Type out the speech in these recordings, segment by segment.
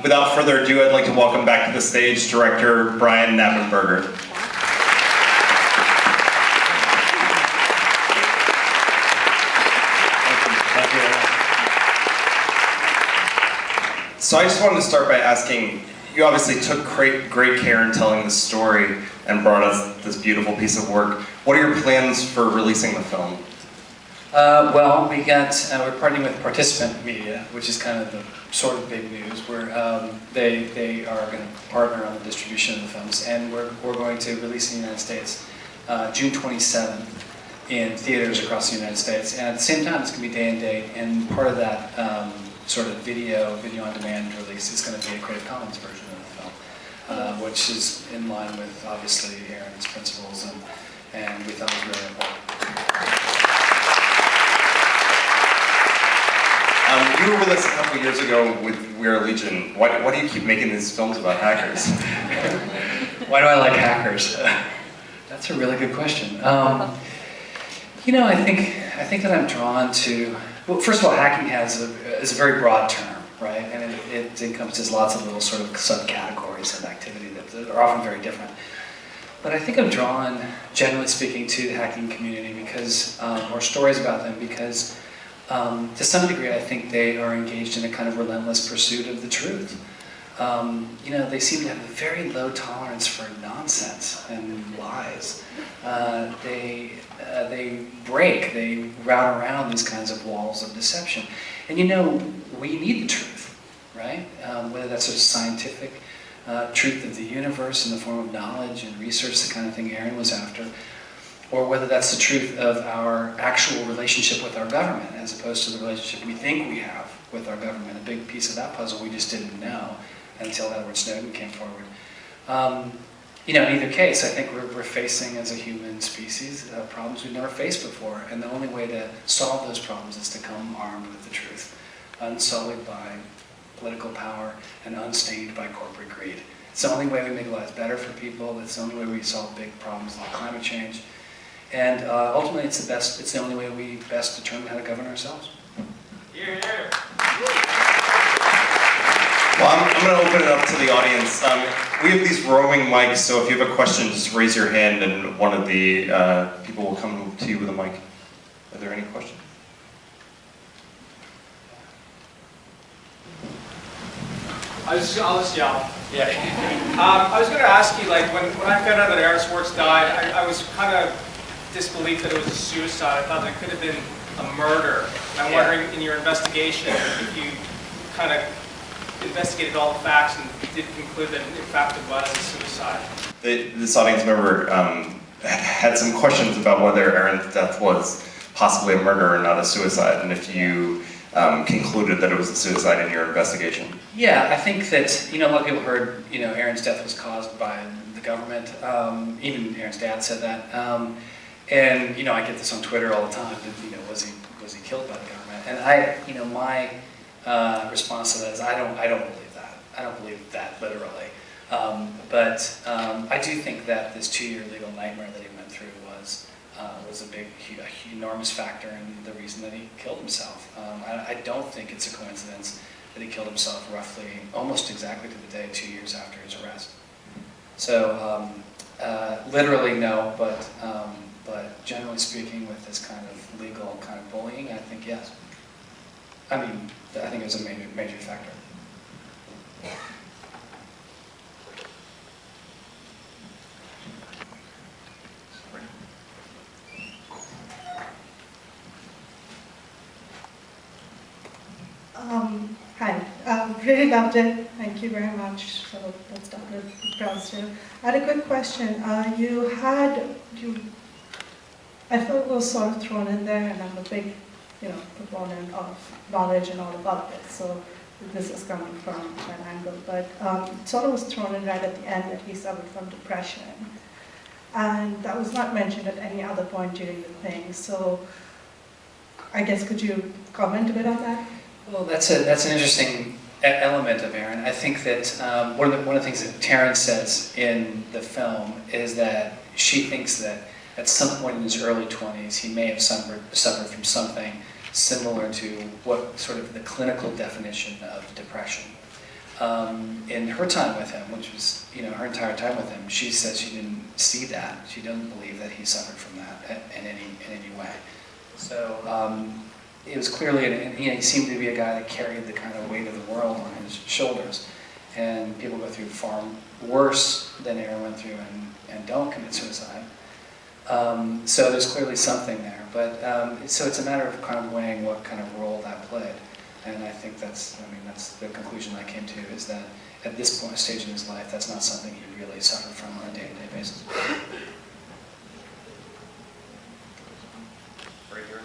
Without further ado, I'd like to welcome back to the stage director Brian Knappenberger. Thank you. So I just wanted to start by asking, you obviously took great care in telling this story and brought us this beautiful piece of work. What are your plans for releasing the film? Well, we're partnering with Participant Media, which is kind of the sort of big news, where they are going to partner on the distribution of the films, and we're going to release in the United States June 27th in theaters across the United States, and at the same time it's going to be day and date, and part of that sort of video on demand release is going to be a Creative Commons version of the film, which is in line with obviously Aaron's principles, and we thought it was really important. You were with us a couple years ago with We Are Legion. Why do you keep making these films about hackers? Why do I like hackers? That's a really good question. You know, I think that I'm drawn to. Well, first of all, hacking is a very broad term, right? And it encompasses lots of little sort of subcategories of activity that are often very different. But I think I'm drawn, generally speaking, to the hacking community because, or stories about them because. To some degree, I think they are engaged in a kind of relentless pursuit of the truth. You know, they seem to have a very low tolerance for nonsense and lies. They route around these kinds of walls of deception. And you know, we need the truth, right? Whether that's a scientific truth of the universe in the form of knowledge and research, the kind of thing Aaron was after, or whether that's the truth of our actual relationship with our government as opposed to the relationship we think we have with our government. A big piece of that puzzle we just didn't know until Edward Snowden came forward. You know, in either case, I think we're facing as a human species problems we've never faced before, and the only way to solve those problems is to come armed with the truth, unsullied by political power and unstained by corporate greed. It's the only way we make lives better for people. It's the only way we solve big problems like climate change. And ultimately, it's the only way we best determine how to govern ourselves. Hear, hear. Well, I'm going to open it up to the audience. We have these roaming mics, so if you have a question, just raise your hand and one of the people will come to you with a mic. Are there any questions? I'll just yell. Yeah. I was going to ask you, like, when I found out that Aaron Swartz died, I was kind of disbelief that it was a suicide. I thought it could have been a murder. I'm wondering, in your investigation, if you kind of investigated all the facts and did conclude that in fact it was a suicide. This audience member had some questions about whether Aaron's death was possibly a murder or not a suicide, and if you concluded that it was a suicide in your investigation. Yeah, I think that, you know, a lot of people heard, you know, Aaron's death was caused by the government. Even Aaron's dad said that. And you know, I get this on Twitter all the time. You know, was he killed by the government? And my response to that is I don't believe that. I don't believe that literally. But I do think that this 2-year legal nightmare that he went through was a big, enormous factor in the reason that he killed himself. I don't think it's a coincidence that he killed himself roughly, almost exactly to the day 2 years after his arrest. So literally no, but generally speaking, with this kind of legal kind of bullying, I think yes. I mean, I think it's a major factor. Hi, really loved it. Thank you very much. So let's start with Brownsville. I had a quick question. I felt it was sort of thrown in there, and I'm a big, proponent of knowledge and all of it. So this is coming from an angle, but it sort of was thrown in right at the end that he suffered from depression, and that was not mentioned at any other point during the thing. So I guess could you comment a bit on that? Well, that's an interesting element of Aaron. I think that one of the things that Taryn says in the film is that she thinks that at some point in his early 20s, he may have suffered from something similar to what sort of the clinical definition of depression. In her time with him, which was, her entire time with him, she said she didn't see that. She doesn't believe that he suffered from that in any way. So it was clearly, he seemed to be a guy that carried the kind of weight of the world on his shoulders. And people go through far worse than Aaron went through and don't commit suicide. So there's clearly something there. But so it's a matter of kind of weighing what kind of role that played. And I think that's the conclusion I came to, is that at this point, stage in his life, that's not something he really suffered from on a day-to-day basis. Right here.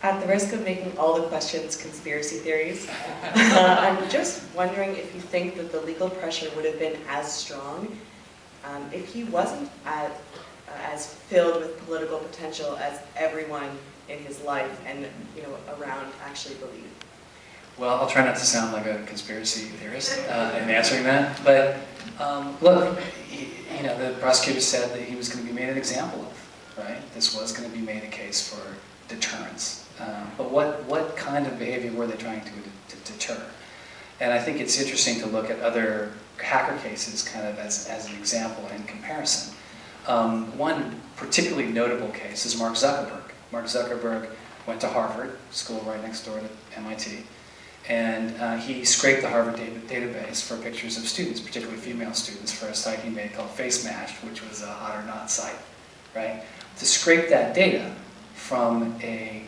At the risk of making all the questions conspiracy theories, I'm just wondering if you think that the legal pressure would have been as strong if he wasn't as filled with political potential as everyone in his life and around actually believed. Well, I'll try not to sound like a conspiracy theorist in answering that, but look, the prosecutor said that he was going to be made an example of, right? This was going to be made a case for deterrence. But what kind of behavior were they trying to deter? And I think it's interesting to look at other hacker cases kind of as an example in comparison. One particularly notable case is Mark Zuckerberg. Mark Zuckerberg went to Harvard, school right next door to MIT, and he scraped the Harvard database for pictures of students, particularly female students, for a site he made called Face Matched, which was a hot or not site, right? To scrape that data from a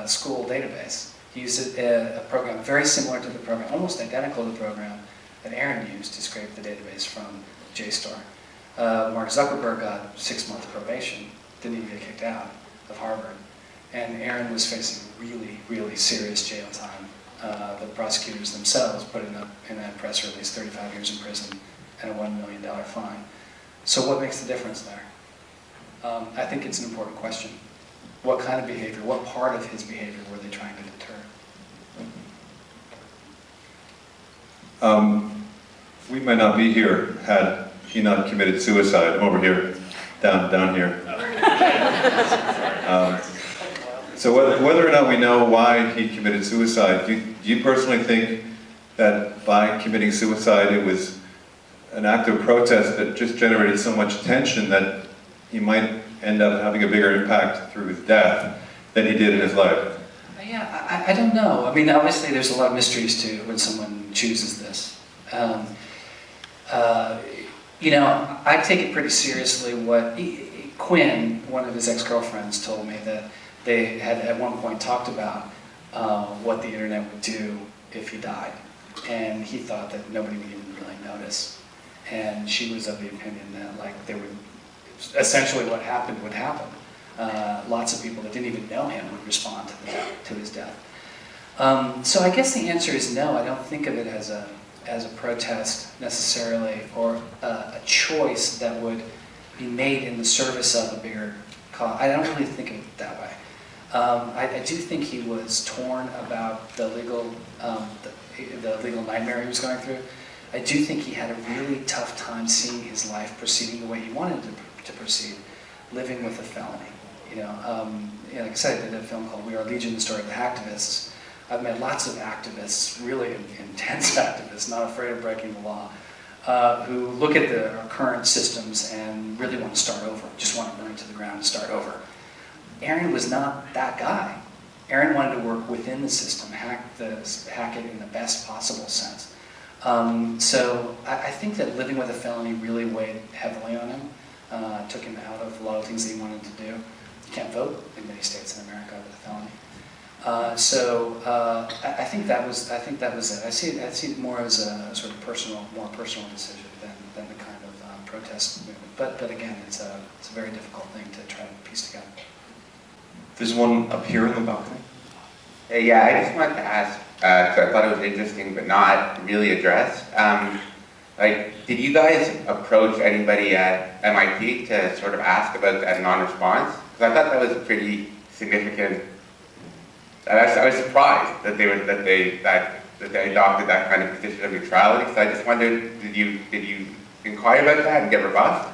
school database, he used a program very similar to the program, almost identical to the program that Aaron used to scrape the database from JSTOR. Mark Zuckerberg got 6-month probation, didn't even get kicked out of Harvard, and Aaron was facing really, really serious jail time. The prosecutors themselves put in that press release 35 years in prison and a $1 million fine. So what makes the difference there? I think it's an important question. What kind of behavior, what part of his behavior were they trying to deter? We might not be here had he not committed suicide. I'm over here, down here. So whether or not we know why he committed suicide, do you personally think that by committing suicide it was an act of protest that just generated so much attention that he might end up having a bigger impact through his death than he did in his life? Yeah, I don't know. I mean, obviously there's a lot of mysteries to when someone chooses this. I take it pretty seriously what Quinn, one of his ex-girlfriends, told me that they had at one point talked about what the internet would do if he died. And he thought that nobody would even really notice. And she was of the opinion that essentially what happened would happen. Lots of people that didn't even know him would respond to his death. So I guess the answer is no. I don't think of it as a protest necessarily, or a choice that would be made in the service of a bigger cause. I don't really think of it that way. I do think he was torn about the legal nightmare he was going through. I do think he had a really tough time seeing his life proceeding the way he wanted to proceed, living with a felony. Like I said, I did a film called We Are Legion, the Story of the Hacktivists. I've met lots of activists, really intense activists, not afraid of breaking the law, who look at our current systems and really want to start over, just want to burn to the ground and start over. Aaron was not that guy. Aaron wanted to work within the system, hack it in the best possible sense. So I think that living with a felony really weighed heavily on him, took him out of a lot of things that he wanted to do. You can't vote in many states in America with a felony. I think that was it. I see it more as a sort of more personal decision than the kind of protest movement. But again, it's a very difficult thing to try to piece together. There's one up here in the balcony. Yeah, I just wanted to ask, so I thought it was interesting but not really addressed. Did you guys approach anybody at MIT to sort of ask about that non-response? Because I thought that was a pretty significant. I was surprised that they adopted that kind of position of neutrality. So I just wondered, did you inquire about that and get rebuffed?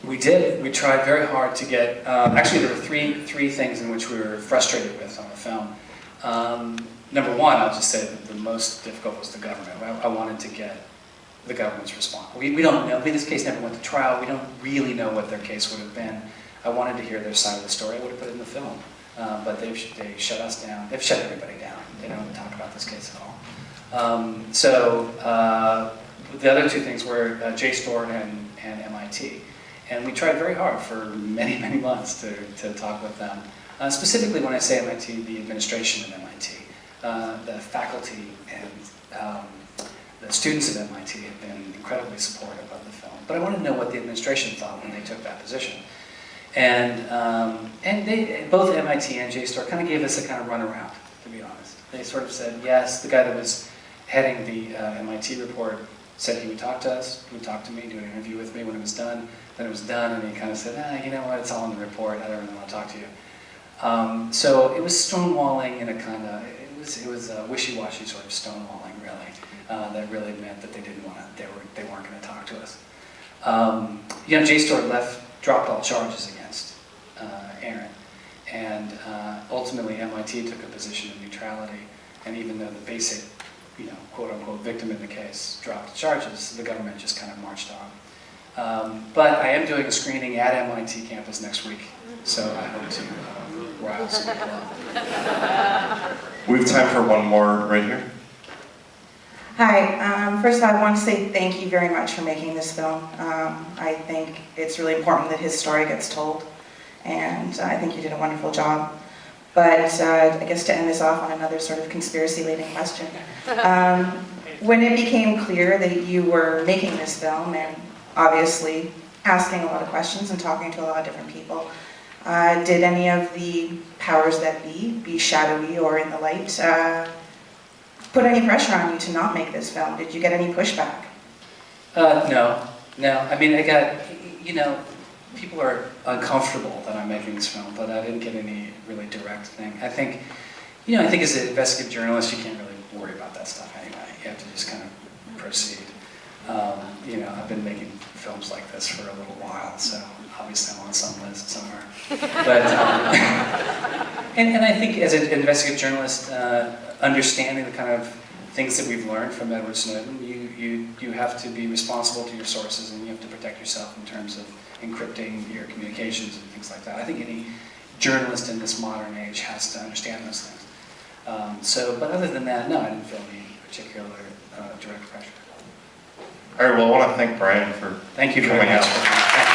We did. We tried very hard to get. Actually, there were three things in which we were frustrated with on the film. Number one, I'll just say that the most difficult was the government. I wanted to get the government's response. We don't know, this case never went to trial, we don't really know what their case would have been. I wanted to hear their side of the story, I would have put it in the film. But they shut us down, they've shut everybody down. They don't talk about this case at all. The other two things were JSTOR and MIT. And we tried very hard for many, many months to talk with them. Specifically when I say MIT, the administration of MIT. The faculty and the students of MIT have been incredibly supportive of the film. But I wanted to know what the administration thought when they took that position. And both MIT and JSTOR kind of gave us a kind of runaround, to be honest. They sort of said, yes, the guy that was heading the MIT report said he would talk to us, he would talk to me, do an interview with me when it was done. Then it was done, and he kind of said, you know what, it's all in the report, I don't really want to talk to you. So it was stonewalling in a kind of, it was a wishy-washy sort of stonewalling, really, that really meant that they didn't want to, they weren't going to talk to us. JSTOR dropped all charges against Aaron, and ultimately MIT took a position of neutrality, and even though the basic, quote-unquote victim in the case dropped the charges, the government just kind of marched on. But I am doing a screening at MIT campus next week, so I hope to rile some people up. We have time for one more right here. Hi, first of all, I want to say thank you very much for making this film. I think it's really important that his story gets told, and I think you did a wonderful job. But I guess to end this off on another sort of conspiracy-laden question, when it became clear that you were making this film and obviously asking a lot of questions and talking to a lot of different people, did any of the powers that be shadowy or in the light, put any pressure on you to not make this film? Did you get any pushback? No. I mean, I got, people are uncomfortable that I'm making this film, but I didn't get any really direct thing. I think as an investigative journalist, you can't really worry about that stuff anyway. You have to just kind of proceed. I've been making films like this for a little while, so obviously I'm on some list somewhere. But, and I think as an investigative journalist, understanding the kind of things that we've learned from Edward Snowden, you have to be responsible to your sources, and you have to protect yourself in terms of encrypting your communications and things like that. I think any journalist in this modern age has to understand those things. But other than that, no, I didn't feel any particular direct pressure. All right, well, I want to thank Brian for Thank you very coming much. out.